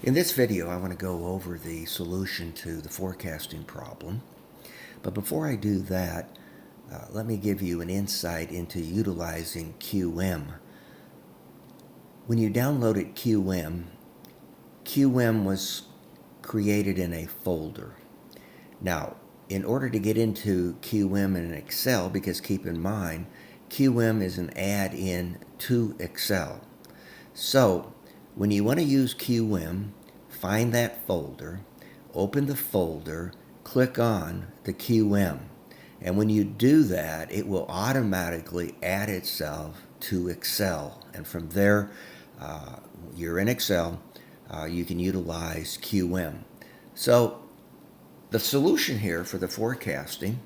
In this video, I want to go over the solution to the forecasting problem. But before I do that, let me give you an insight into utilizing QM. When you downloaded QM was created in a folder. Now, in order to get into QM in Excel, because keep in mind, QM is an add-in to Excel. So, when you want to use QM, find that folder, open the folder, click on the QM. And when you do that, it will automatically add itself to Excel. And from there, you're in Excel, you can utilize QM. So the solution here for the forecasting,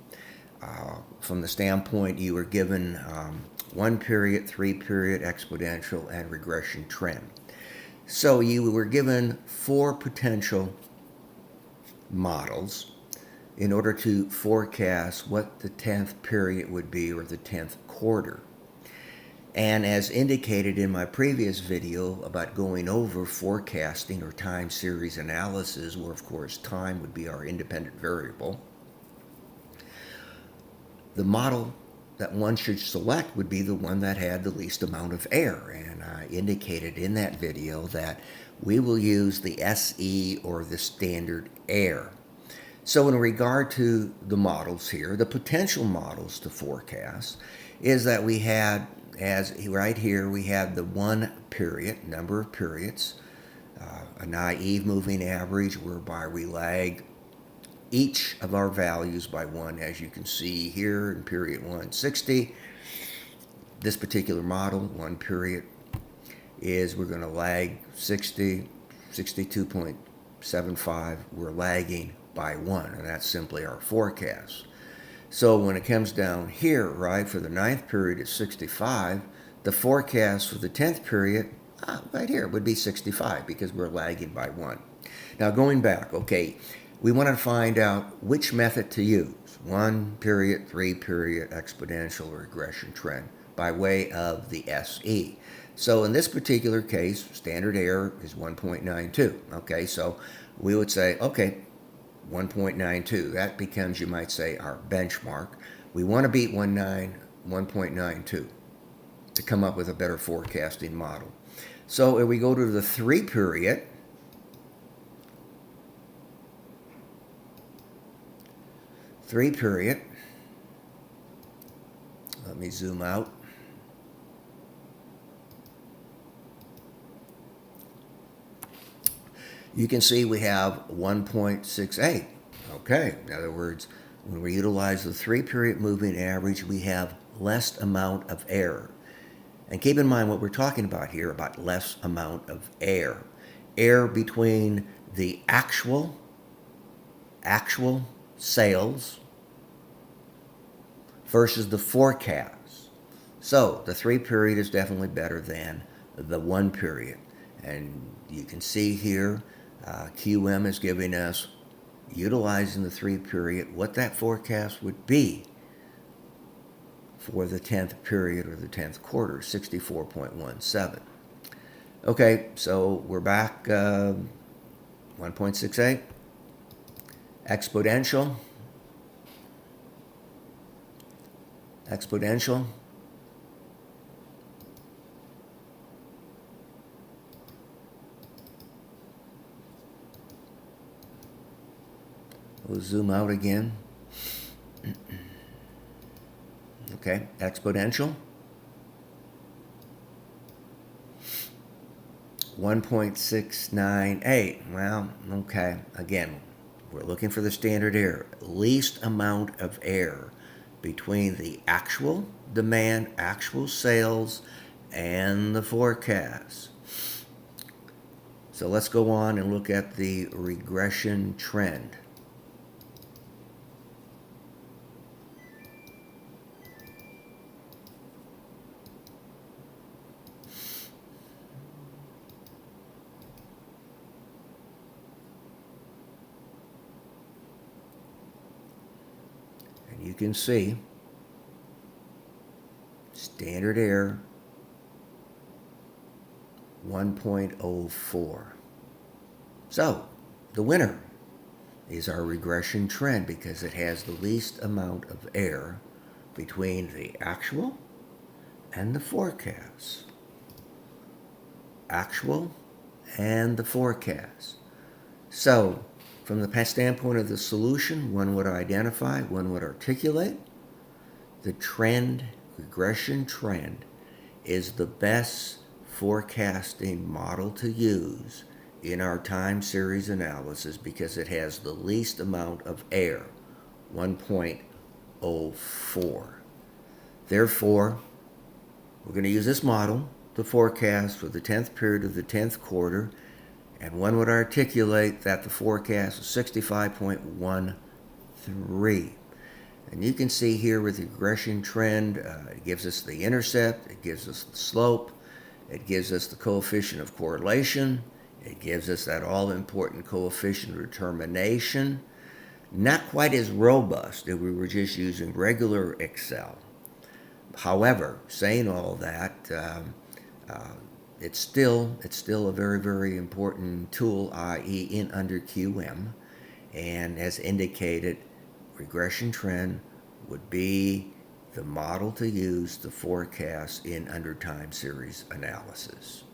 from the standpoint you were given 1 period, 3 period, exponential, and regression trend. So you were given 4 potential models in order to forecast what the 10th period would be, or the 10th quarter. And as indicated in my previous video about going over forecasting or time series analysis, where of course time would be our independent variable, the model that one should select would be the one that had the least amount of error. And I indicated in that video that we will use the SE, or the standard error. So in regard to the models here, the potential models to forecast is that we had, as right here, we have the 1 period, number of periods, a naive moving average whereby we lag each of our values by 1, as you can see here in period 160. This particular model, 1 period, is we're going to lag 60, 62.75. We're lagging by 1, and that's simply our forecast. So when it comes down here, right, for the 9th period it's 65, the forecast for the 10th period, right here, would be 65 because we're lagging by 1. Now going back, okay, we want to find out which method to use, 1 period, 3 period, exponential, or regression trend, by way of the SE. So in this particular case, standard error is 1.92. Okay, so we would say, okay, 1.92. That becomes, you might say, our benchmark. We want to beat 1.92 to come up with a better forecasting model. So if we go to the 3 period, 3 period, let me zoom out. You can see we have 1.68. Okay, in other words, when we utilize the 3 period moving average, we have less amount of error. And keep in mind what we're talking about here, about less amount of error. Error between the actual sales versus the forecast. So the 3 period is definitely better than the 1 period. And you can see here, QM is giving us, utilizing the 3 period, what that forecast would be for the 10th period or the 10th quarter, 64.17. Okay, so we're back, 1.68. Exponential. We'll zoom out again. Okay, exponential. 1.698. Well, okay, again, we're looking for the standard error. Least amount of error between the actual demand, actual sales, and the forecast. So let's go on and look at the regression trend. And you can see standard error 1.04. So, the winner is our regression trend because it has the least amount of error between the actual and the forecast. Actual and the forecast. So, from the standpoint of the solution, one would identify, one would articulate the trend, regression trend, is the best forecasting model to use in our time series analysis because it has the least amount of error, 1.04. Therefore, we're going to use this model to forecast for the 10th period of the 10th quarter, and one would articulate that the forecast is 65.13. And you can see here with the regression trend, it gives us the intercept, it gives us the slope, it gives us the coefficient of correlation, it gives us that all-important coefficient of determination. Not quite as robust if we were just using regular Excel. However, saying all that, it's still a very, very important tool, i.e. in under QM, and as indicated, regression trend would be the model to use to forecast in under time series analysis.